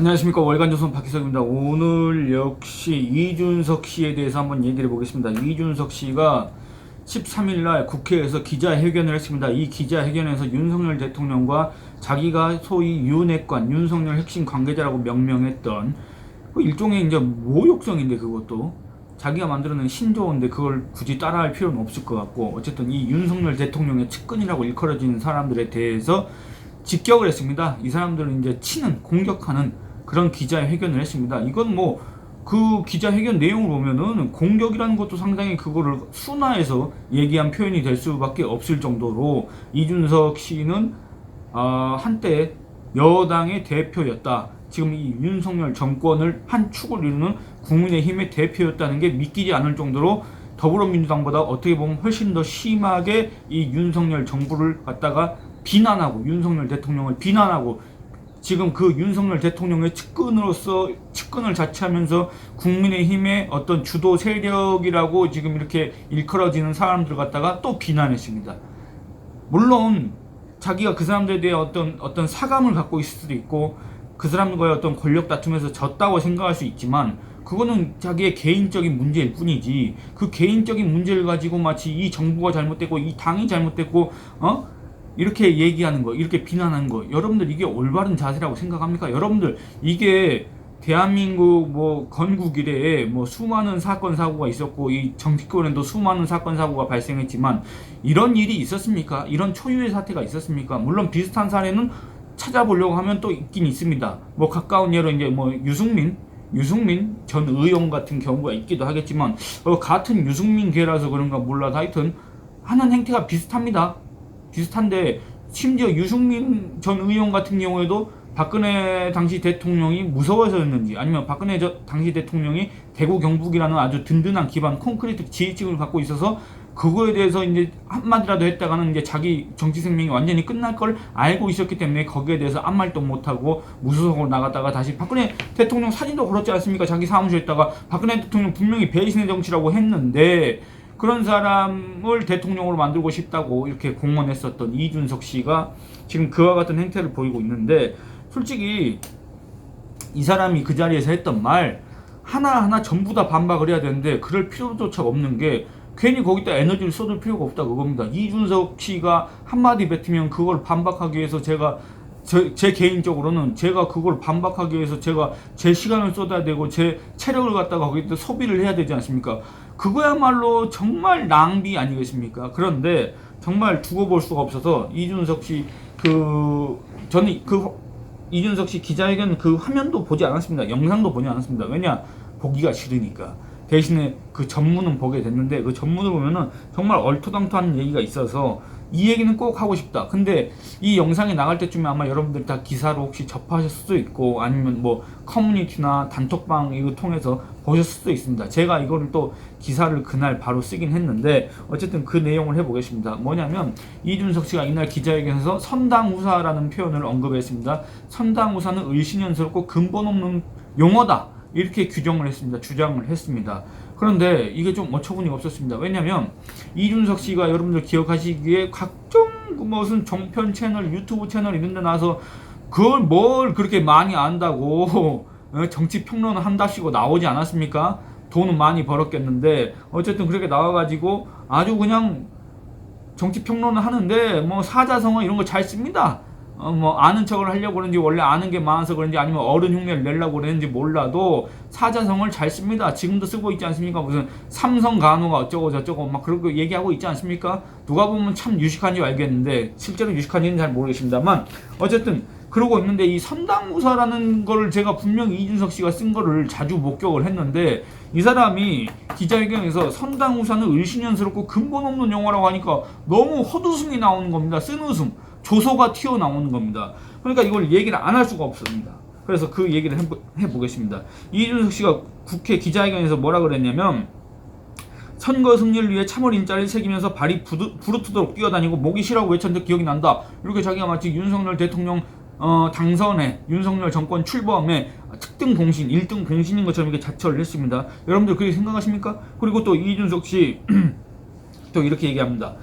안녕하십니까. 월간조선 박희석입니다. 오늘 역시 이준석 씨에 대해서 한번 얘기를 해보겠습니다. 이준석 씨가 13일날 국회에서 기자회견을 했습니다. 이 기자회견에서 윤석열 대통령과 자기가 소위 윤핵관, 윤석열 핵심 관계자라고 명명했던 그 일종의 이제 모욕성인데, 그것도 자기가 만들어낸 신조어인데 그걸 굳이 따라할 필요는 없을 것 같고, 어쨌든 이 윤석열 대통령의 측근이라고 일컬어지는 사람들에 대해서 직격을 했습니다. 이 사람들은 이제 치는, 공격하는 그런 기자회견을 했습니다. 이건 뭐 그 기자회견 내용을 보면은 공격이라는 것도 상당히 그거를 순화해서 얘기한 표현이 될 수밖에 없을 정도로 이준석 씨는 한때 여당의 대표였다. 지금 이 윤석열 정권을 한 축을 이루는 국민의힘의 대표였다는 게 믿기지 않을 정도로 더불어민주당보다 어떻게 보면 훨씬 더 심하게 이 윤석열 정부를 갖다가 비난하고, 윤석열 대통령을 비난하고, 지금 그 윤석열 대통령의 측근으로서 측근을 자처하면서 국민의힘의 어떤 주도 세력이라고 지금 이렇게 일컬어지는 사람들 갖다가 또 비난했습니다. 물론 자기가 그 사람들에 대해 어떤 사감을 갖고 있을 수도 있고, 그 사람과의 어떤 권력 다툼에서 졌다고 생각할 수 있지만, 그거는 자기의 개인적인 문제일 뿐이지, 그 개인적인 문제를 가지고 마치 이 정부가 잘못됐고 이 당이 잘못됐고 이렇게 얘기하는 거, 이렇게 비난하는 거, 여러분들 이게 올바른 자세라고 생각합니까? 여러분들 이게 대한민국 뭐 건국 이래에 뭐 수많은 사건 사고가 있었고, 이 정치권에도 수많은 사건 사고가 발생했지만 이런 일이 있었습니까? 이런 초유의 사태가 있었습니까? 물론 비슷한 사례는 찾아보려고 하면 또 있긴 있습니다. 뭐 가까운 예로 이제 뭐 유승민 전 의원 같은 경우가 있기도 하겠지만, 같은 유승민계라서 그런가 몰라도 하여튼 하는 행태가 비슷한데, 심지어 유승민 전 의원 같은 경우에도 박근혜 당시 대통령이 무서워서였는지, 아니면 박근혜 당시 대통령이 대구 경북이라는 아주 든든한 기반, 콘크리트 지지층을 갖고 있어서 그거에 대해서 이제 한마디라도 했다가는 이제 자기 정치 생명이 완전히 끝날 걸 알고 있었기 때문에 거기에 대해서 아무 말도 못하고 무소속으로 나갔다가 다시 박근혜 대통령 사진도 걸었지 않습니까? 자기 사무실에 있다가 박근혜 대통령 분명히 배신의 정치라고 했는데, 그런 사람을 대통령으로 만들고 싶다고 이렇게 공언했었던 이준석 씨가 지금 그와 같은 행태를 보이고 있는데, 솔직히 이 사람이 그 자리에서 했던 말 하나하나 전부 다 반박을 해야 되는데 그럴 필요조차 없는 게, 괜히 거기다 에너지를 쏟을 필요가 없다 그겁니다. 이준석 씨가 한마디 뱉으면 그걸 반박하기 위해서 제 개인적으로는 제가 그걸 반박하기 위해서 제가 제 시간을 쏟아야 되고 제 체력을 갖다가 거기다 소비를 해야 되지 않습니까? 그거야말로 정말 낭비 아니겠습니까? 그런데 정말 두고 볼 수가 없어서 이준석 씨 저는 이준석 씨 기자회견 그 화면도 보지 않았습니다. 영상도 보지 않았습니다. 왜냐? 보기가 싫으니까. 대신에 그 전문은 보게 됐는데, 그 전문을 보면은 정말 얼토당토한 얘기가 있어서 이 얘기는 꼭 하고 싶다. 근데 이 영상이 나갈 때쯤에 아마 여러분들 다 기사로 혹시 접하실 수도 있고, 아니면 뭐 커뮤니티나 단톡방 이거 통해서 보셨을 수도 있습니다. 제가 이거를 또 기사를 그날 바로 쓰긴 했는데, 어쨌든 그 내용을 해보겠습니다. 뭐냐면 이준석 씨가 이날 기자회견에서 선당우사라는 표현을 언급했습니다. 선당우사는 의신연스럽고 근본 없는 용어다, 이렇게 규정을 했습니다. 주장을 했습니다. 그런데 이게 좀 어처구니가 없었습니다. 왜냐면 이준석 씨가 여러분들 기억하시기에 각종 무슨 종편 채널, 유튜브 채널 이런 데 나와서 그걸 뭘 그렇게 많이 안다고 정치 평론을 한답시고 나오지 않았습니까? 돈은 많이 벌었겠는데, 어쨌든 그렇게 나와가지고 아주 그냥 정치 평론을 하는데 뭐 사자성어 이런 거 잘 씁니다. 뭐 아는 척을 하려고 그런지, 원래 아는 게 많아서 그런지, 아니면 어른 흉내를 내려고 그랬는지 몰라도 사자성어를 잘 씁니다. 지금도 쓰고 있지 않습니까? 무슨 삼성 간호가 어쩌고 저쩌고 막 그렇게 얘기하고 있지 않습니까? 누가 보면 참 유식한 줄 알겠는데 실제로 유식한지는 잘 모르겠습니다만, 어쨌든 그러고 있는데, 이 선당우사라는 걸 제가 분명히 이준석 씨가 쓴 거를 자주 목격을 했는데, 이 사람이 기자회견에서 선당우사는 의신연스럽고 근본 없는 용어라고 하니까 너무 헛웃음이 나오는 겁니다. 쓴웃음, 조소가 튀어나오는 겁니다. 그러니까 이걸 얘기를 안 할 수가 없습니다. 그래서 그 얘기를 해보겠습니다. 이준석 씨가 국회 기자회견에서 뭐라 그랬냐면, 선거 승리를 위해 참을 인자를 새기면서 발이 부르트도록 뛰어다니고 목이 쉬라고 외쳤는데 기억이 난다. 이렇게 자기가 마치 윤석열 대통령 당선에, 윤석열 정권 출범에 특등 공신, 1등 공신인 것처럼 이렇게 자처를 했습니다. 여러분들 그렇게 생각하십니까? 그리고 또 이준석 씨 또 이렇게 얘기합니다.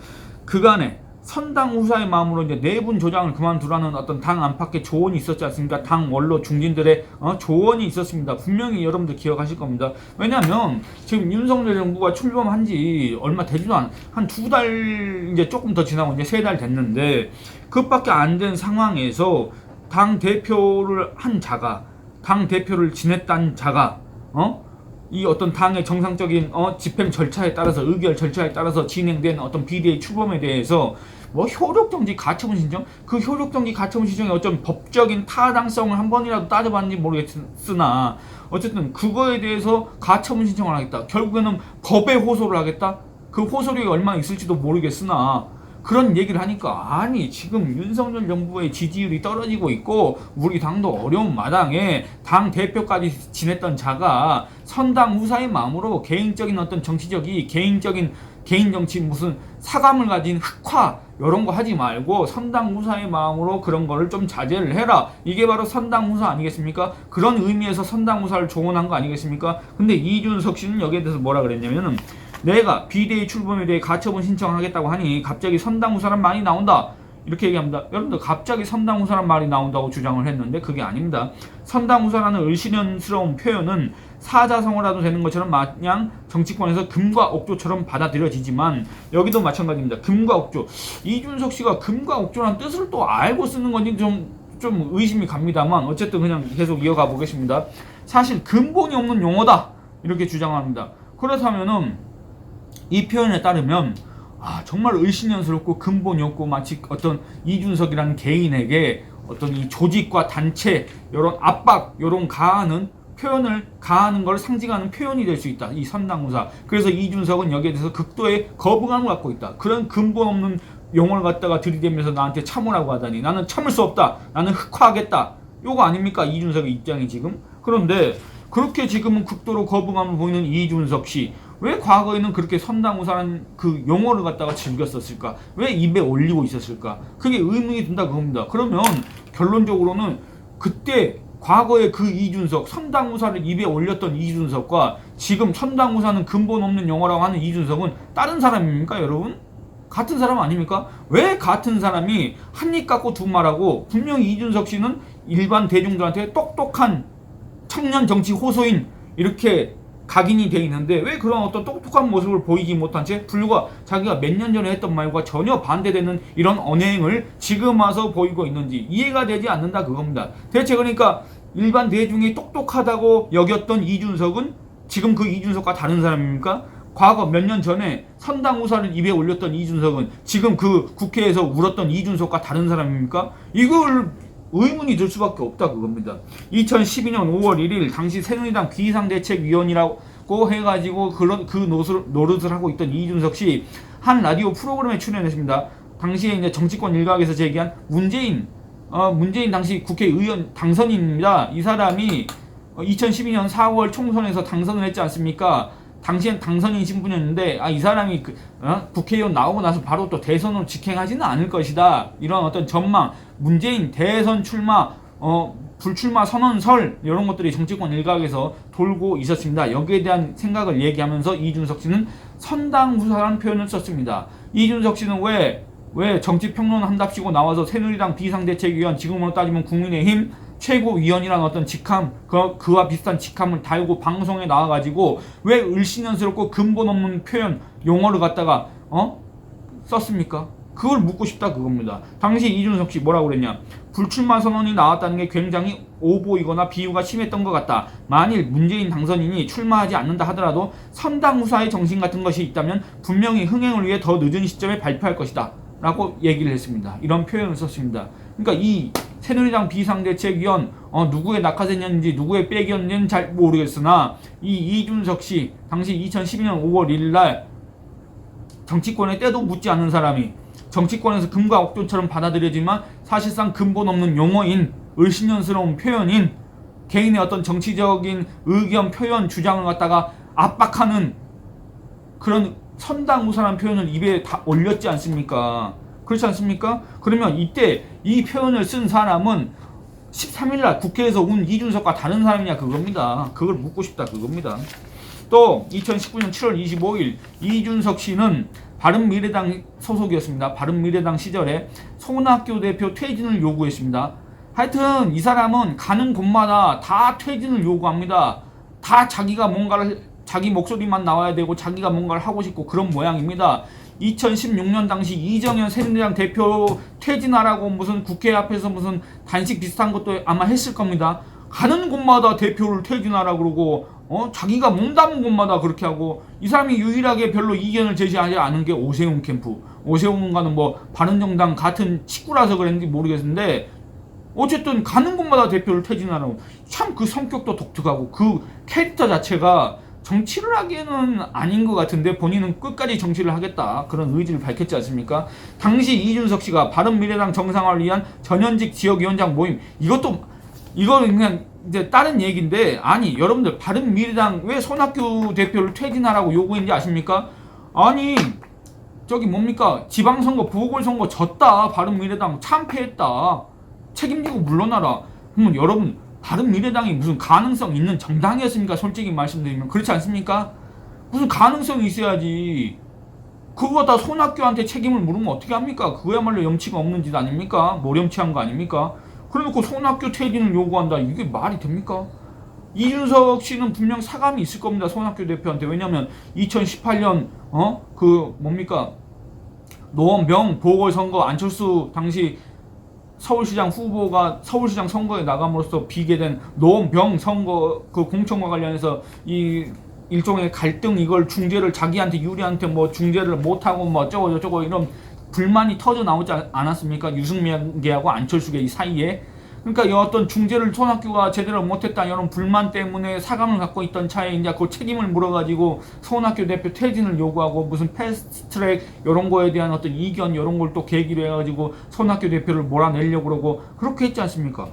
그간에 선당우사의 마음으로 이제 내분 조장을 그만두라는 어떤 당 안팎의 조언이 있었지 않습니까? 당 원로 중진들의 조언이 있었습니다. 분명히 여러분들 기억하실 겁니다. 왜냐하면 지금 윤석열 정부가 출범한 지 얼마 되지도 한 2달 이제 조금 더 지나고 이제 3달 됐는데 그것밖에 안 된 상황에서 당 대표를 한 자가, 당 대표를 지냈던 자가 이 어떤 당의 정상적인 집행 절차에 따라서, 의결 절차에 따라서 진행된 어떤 비대위 출범에 대해서 뭐 효력정지 가처분 신청, 그 효력정지 가처분 신청의 어떤 법적인 타당성을 한 번이라도 따져봤는지 모르겠으나 어쨌든 그거에 대해서 가처분 신청을 하겠다, 결국에는 법에 호소를 하겠다, 그 호소력이 얼마나 있을지도 모르겠으나 그런 얘기를 하니까, 아니 지금 윤석열 정부의 지지율이 떨어지고 있고 우리 당도 어려운 마당에 당 대표까지 지냈던 자가 선당우사의 마음으로 개인적인 어떤 정치적이 개인 정치 무슨 사감을 가진 흑화 이런 거 하지 말고 선당우사의 마음으로 그런 거를 좀 자제를 해라. 이게 바로 선당우사 아니겠습니까? 그런 의미에서 선당우사를 조언한 거 아니겠습니까? 근데 이준석 씨는 여기에 대해서 뭐라 그랬냐면은, 내가 비대위 출범에 대해 가처분 신청하겠다고 하니 갑자기 선당우사란 말이 나온다, 이렇게 얘기합니다. 여러분들, 갑자기 선당우사란 말이 나온다고 주장을 했는데 그게 아닙니다. 선당우사라는 을씨년스러운 표현은 사자성어라도 되는 것처럼 마냥 정치권에서 금과 옥조처럼 받아들여지지만 여기도 마찬가지입니다. 금과 옥조, 이준석 씨가 금과 옥조라는 뜻을 또 알고 쓰는 건지 좀 의심이 갑니다만 어쨌든 그냥 계속 이어가 보겠습니다. 사실 근본이 없는 용어다, 이렇게 주장합니다. 그렇다면은 이 표현에 따르면 정말 을씨년스럽고 근본이 없고 마치 어떤 이준석이라는 개인에게 어떤 이 조직과 단체 이런 압박, 이런 가하는 표현을 가하는 걸 상징하는 표현이 될 수 있다, 이 선당우사. 그래서 이준석은 여기에 대해서 극도의 거부감을 갖고 있다. 그런 근본 없는 용어를 갖다가 들이대면서 나한테 참으라고 하다니, 나는 참을 수 없다, 나는 흑화하겠다, 요거 아닙니까 이준석의 입장이 지금. 그런데 그렇게 지금은 극도로 거부감을 보이는 이준석 씨, 왜 과거에는 그렇게 선당우사라는 그 용어를 갖다가 즐겼었을까? 왜 입에 올리고 있었을까? 그게 의문이 든다 그겁니다. 그러면 결론적으로는 그때 과거의 그 이준석, 선당우사를 입에 올렸던 이준석과 지금 선당우사는 근본 없는 용어라고 하는 이준석은 다른 사람입니까 여러분? 같은 사람 아닙니까? 왜 같은 사람이 한 입 갖고 두 말하고, 분명히 이준석 씨는 일반 대중들한테 똑똑한 청년 정치 호소인 이렇게 각인이 돼 있는데 왜 그런 어떤 똑똑한 모습을 보이지 못한 채 불과 자기가 몇 년 전에 했던 말과 전혀 반대되는 이런 언행을 지금 와서 보이고 있는지 이해가 되지 않는다 그겁니다. 대체 그러니까 일반 대중이 똑똑하다고 여겼던 이준석은 지금 그 이준석과 다른 사람입니까? 과거 몇 년 전에 선당우사를 입에 올렸던 이준석은 지금 그 국회에서 울었던 이준석과 다른 사람입니까? 이걸 의문이 들 수밖에 없다 그겁니다. 2012년 5월 1일 당시 새누리당 비상대책위원이라고 해가지고 그 노릇을 하고 있던 이준석 씨 한 라디오 프로그램에 출연했습니다. 당시에 이제 정치권 일각에서 제기한 문재인 당시 국회의원 당선인입니다. 이 사람이 2012년 4월 총선에서 당선을 했지 않습니까? 당시엔 당선인 신분이었는데 이 사람이 국회의원 나오고 나서 바로 또 대선으로 직행하지는 않을 것이다, 이런 어떤 전망, 문재인 대선 출마 불출마 선언설, 이런 것들이 정치권 일각에서 돌고 있었습니다. 여기에 대한 생각을 얘기하면서 이준석 씨는 선당우사라는 표현을 썼습니다. 이준석 씨는 왜 정치평론 한답시고 나와서 새누리당 비상대책위원, 지금으로 따지면 국민의힘 최고위원이라는 어떤 직함, 그와 비슷한 직함을 달고 방송에 나와가지고 왜 을씨년스럽고 근본 없는 표현, 용어를 갖다가 썼습니까? 그걸 묻고 싶다 그겁니다. 당시 이준석 씨 뭐라고 그랬냐? 불출마 선언이 나왔다는 게 굉장히 오보이거나 비유가 심했던 것 같다. 만일 문재인 당선인이 출마하지 않는다 하더라도 선당우사의 정신 같은 것이 있다면 분명히 흥행을 위해 더 늦은 시점에 발표할 것이다 라고 얘기를 했습니다. 이런 표현을 썼습니다. 그러니까 이 새누리당 비상대책위원 누구의 낙하산이었는지 누구의 백이었는지는 잘 모르겠으나 이 이준석 씨 당시 2012년 5월 1일 날 정치권에 때도 묻지 않는 사람이 정치권에서 금과 옥조처럼 받아들여지만 사실상 근본 없는 용어인, 을씨년스러운 표현인, 개인의 어떤 정치적인 의견 표현 주장을 갖다가 압박하는 그런 선당우사라는 표현을 입에 다 올렸지 않습니까? 그렇지 않습니까? 그러면 이때 이 표현을 쓴 사람은 13일날 국회에서 온 이준석과 다른 사람이냐 그겁니다. 그걸 묻고 싶다 그겁니다. 또 2019년 7월 25일 이준석 씨는 바른미래당 소속이었습니다. 바른미래당 시절에 손학규 대표 퇴진을 요구했습니다. 하여튼 이 사람은 가는 곳마다 다 퇴진을 요구합니다. 다 자기가 뭔가를, 자기 목소리만 나와야 되고 자기가 뭔가를 하고 싶고 그런 모양입니다. 2016년 당시 이정현 새누리당 대표 퇴진하라고 무슨 국회 앞에서 무슨 단식 비슷한 것도 아마 했을 겁니다. 가는 곳마다 대표를 퇴진하라 그러고 자기가 몸담은 곳마다 그렇게 하고, 이 사람이 유일하게 별로 이견을 제시하지 않은 게 오세훈 캠프. 오세훈과는 뭐 바른정당 같은 식구라서 그랬는지 모르겠는데 어쨌든 가는 곳마다 대표를 퇴진하라고. 참 그 성격도 독특하고 그 캐릭터 자체가 정치를 하기에는 아닌 것 같은데 본인은 끝까지 정치를 하겠다 그런 의지를 밝혔지 않습니까? 당시 이준석 씨가 바른미래당 정상화를 위한 전현직 지역위원장 모임, 이거는 그냥 이제 다른 얘기인데, 아니 여러분들 바른미래당 왜 손학규 대표를 퇴진하라고 요구했는지 아십니까? 아니 저기 뭡니까, 지방선거 보궐선거 졌다, 바른미래당 참패했다, 책임지고 물러나라. 그러면 여러분 바른미래당이 무슨 가능성 있는 정당이었습니까? 솔직히 말씀드리면 그렇지 않습니까? 무슨 가능성이 있어야지. 그거 다 손학규한테 책임을 물으면 어떻게 합니까? 그거야말로 염치가 없는 짓 아닙니까? 모렴치한 거 아닙니까? 그래놓고 손학규 퇴진을 요구한다, 이게 말이 됩니까? 이준석 씨는 분명 사감이 있을 겁니다, 손학규 대표한테. 왜냐면 2018년 그 뭡니까, 노원병 보궐선거 안철수 당시 서울시장 후보가 서울시장 선거에 나감으로써 비게된 노원병 선거 그 공천과 관련해서 이 일종의 갈등, 이걸 중재를 자기한테 유리한테 뭐 중재를 못하고 뭐 어쩌고 저쩌고 이런 불만이 터져 나오지 않았습니까? 유승민계하고 안철수계 이 사이에. 그러니까 이 어떤 중재를 손학규가 제대로 못했다 이런 불만 때문에 사감을 갖고 있던 차에 이제 그 책임을 물어가지고 손학규 대표 퇴진을 요구하고 무슨 패스트트랙 이런 거에 대한 어떤 이견 이런 걸 또 계기로 해가지고 손학규 대표를 몰아내려고 그러고 그렇게 했지 않습니까?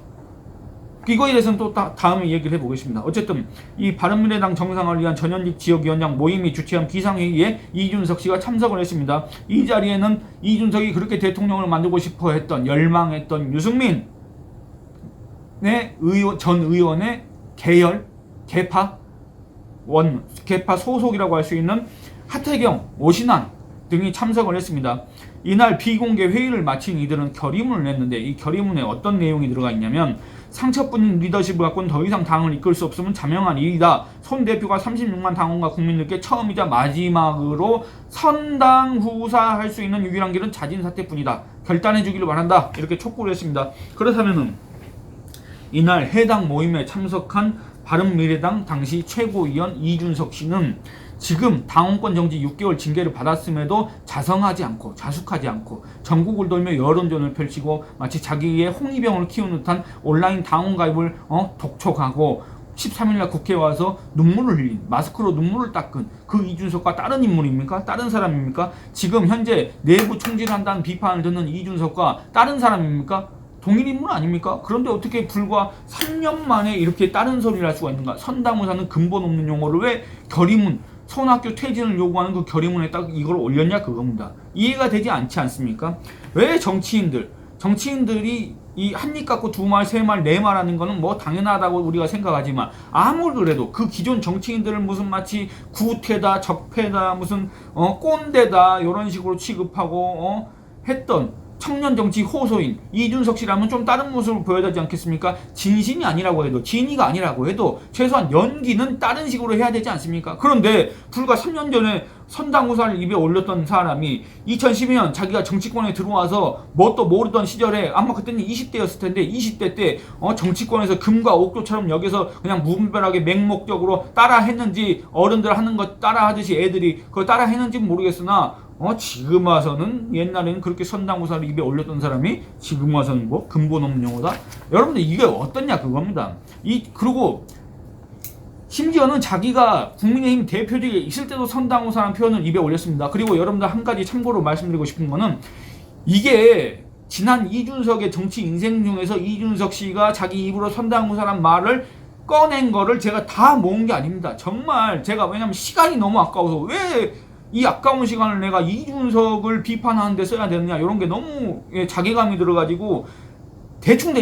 이거에 대해서는 또 다음에 얘기를 해보겠습니다. 어쨌든 이 바른미래당 정상화를 위한 전현직 지역위원장 모임이 주최한 비상회의에 이준석 씨가 참석을 했습니다. 이 자리에는 이준석이 그렇게 대통령을 만들고 싶어 했던, 열망했던 유승민 전 의원의 계열, 계파 소속이라고 할 수 있는 하태경, 오신환 등이 참석을 했습니다. 이날 비공개 회의를 마친 이들은 결의문을 냈는데, 이 결의문에 어떤 내용이 들어가 있냐면, 상처뿐인 리더십을 갖고는 더 이상 당을 이끌 수 없으면 자명한 일이다. 손 대표가 36만 당원과 국민들께 처음이자 마지막으로 선당 후사할 수 있는 유일한 길은 자진 사퇴뿐이다. 결단해 주기를 바란다. 이렇게 촉구를 했습니다. 그렇다면은 이날 해당 모임에 참석한 바른미래당 당시 최고위원 이준석 씨는 지금 당원권 정지 6개월 징계를 받았음에도 자성하지 않고 자숙하지 않고 전국을 돌며 여론전을 펼치고 마치 자기의 홍위병을 키우는 듯한 온라인 당원 가입을 독촉하고 13일날 국회에 와서 눈물을 흘린, 마스크로 눈물을 닦은 그 이준석과 다른 인물입니까? 다른 사람입니까? 지금 현재 내부 총질한다는 비판을 듣는 이준석과 다른 사람입니까? 동일 인물 아닙니까? 그런데 어떻게 불과 3년 만에 이렇게 다른 소리를 할 수가 있는가? 선당무사는 근본 없는 용어를 왜 결의문, 손학규 퇴진을 요구하는 그 결의문에 딱 이걸 올렸냐 그겁니다. 이해가 되지 않지 않습니까? 왜 정치인들이 이 한 입 갖고 두 말, 세 말, 네 말 하는 거는 뭐 당연하다고 우리가 생각하지만, 아무리 그래도 그 기존 정치인들을 무슨 마치 구태다, 적폐다, 무슨 꼰대다 이런 식으로 취급하고 했던 청년 정치 호소인 이준석 씨라면 좀 다른 모습을 보여야 되지 않겠습니까? 진심이 아니라고 해도, 진의가 아니라고 해도 최소한 연기는 다른 식으로 해야 되지 않습니까? 그런데 불과 3년 전에 선당후사를 입에 올렸던 사람이 2012년 자기가 정치권에 들어와서 뭣도 모르던 시절에, 아마 그때는 20대였을 텐데 20대 때 정치권에서 금과 옥조처럼 여기서 그냥 무분별하게 맹목적으로 따라 했는지, 어른들 하는 거 따라 하듯이 애들이 그걸 따라 했는지 모르겠으나 지금 와서는, 옛날에는 그렇게 선당후사를 입에 올렸던 사람이 지금 와서는 뭐 근본 없는 용어다? 여러분들 이게 어떠냐 그겁니다. 그리고 심지어는 자기가 국민의힘 대표직에 있을 때도 선당후사라는 표현을 입에 올렸습니다. 그리고 여러분들 한 가지 참고로 말씀드리고 싶은 거는, 이게 지난 이준석의 정치 인생 중에서 이준석 씨가 자기 입으로 선당후사란 말을 꺼낸 거를 제가 다 모은 게 아닙니다. 정말 제가, 왜냐면 시간이 너무 아까워서, 왜 이 아까운 시간을 내가 이준석을 비판하는 데 써야 되느냐, 이런 게 너무 자괴감이 들어가지고 대충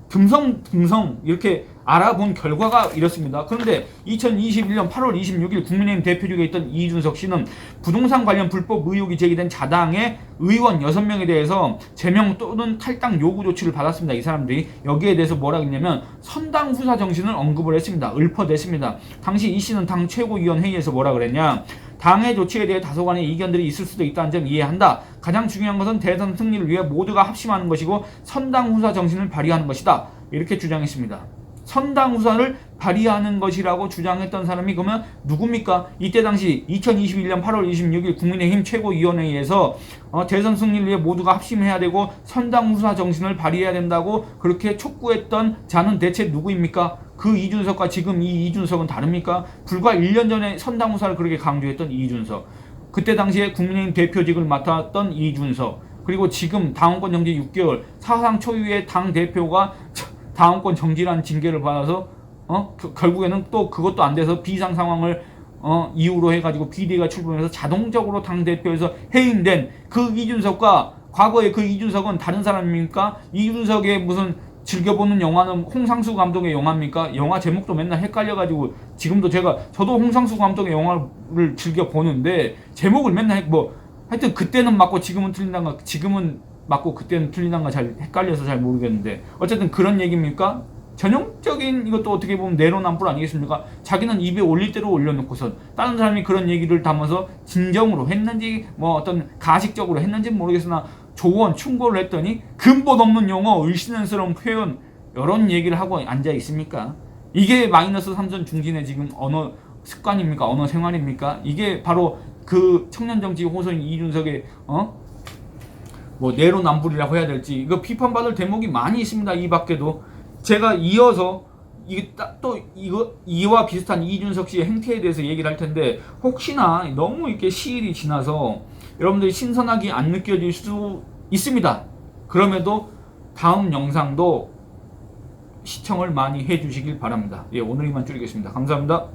듬성 이렇게 알아본 결과가 이렇습니다. 그런데 2021년 8월 26일 국민의힘 대표직에 있던 이준석 씨는 부동산 관련 불법 의혹이 제기된 자당의 의원 6명에 대해서 제명 또는 탈당 요구 조치를 받았습니다. 이 사람들이 여기에 대해서 뭐라고 했냐면 선당 후사 정신을 언급을 했습니다. 읊어댔습니다. 당시 이 씨는 당 최고위원 회의에서 뭐라 그랬냐, 당의 조치에 대해 다소간의 이견들이 있을 수도 있다는 점 이해한다. 가장 중요한 것은 대선 승리를 위해 모두가 합심하는 것이고 선당 후사 정신을 발휘하는 것이다. 이렇게 주장했습니다. 선당 후사를 발휘하는 것이라고 주장했던 사람이 그러면 누굽니까? 이때 당시 2021년 8월 26일 국민의힘 최고위원회의에서 대선 승리를 위해 모두가 합심해야 되고 선당 후사 정신을 발휘해야 된다고 그렇게 촉구했던 자는 대체 누구입니까? 그 이준석과 지금 이 이준석은 다릅니까? 불과 1년 전에 선당 후사를 그렇게 강조했던 이준석, 그때 당시에 국민의힘 대표직을 맡았던 이준석, 그리고 지금 당원권 정지 6개월 사상 초유의 당 대표가 당원권 정지라는 징계를 받아서 결국에는 또 그것도 안 돼서 비상 상황을 이유로 해가지고 비대위가 출범해서 자동적으로 당 대표에서 해임된 그 이준석과 과거의 그 이준석은 다른 사람입니까? 이준석의 무슨 즐겨보는 영화는 홍상수 감독의 영화입니까? 영화 제목도 맨날 헷갈려가지고 지금도 저도 홍상수 감독의 영화를 즐겨 보는데 제목을 맨날 하여튼 그때는 맞고 지금은 틀린다가, 지금은 맞고 그때는 틀린다가 잘 헷갈려서 잘 모르겠는데 어쨌든 그런 얘기입니까? 전형적인 이것도 어떻게 보면 내로남불 아니겠습니까? 자기는 입에 올릴 대로 올려놓고선 다른 사람이 그런 얘기를 담아서 진정으로 했는지 어떤 가식적으로 했는지 모르겠으나 조언, 충고를 했더니 근본 없는 용어, 을씨년스러운 표현 이런 얘기를 하고 앉아 있습니까? 이게 마이너스 3선 중진의 지금 언어 습관입니까? 언어 생활입니까? 이게 바로 그 청년정치 호소인 이준석의 내로남불이라고 해야 될지 이거 비판받을 대목이 많이 있습니다. 이 밖에도 제가 이어서 이와 비슷한 이준석 씨의 행태에 대해서 얘기를 할 텐데 혹시나 너무 이렇게 시일이 지나서 여러분들이 신선하게 안 느껴질 수 있습니다. 그럼에도 다음 영상도 시청을 많이 해주시길 바랍니다. 예, 오늘 이만 줄이겠습니다. 감사합니다.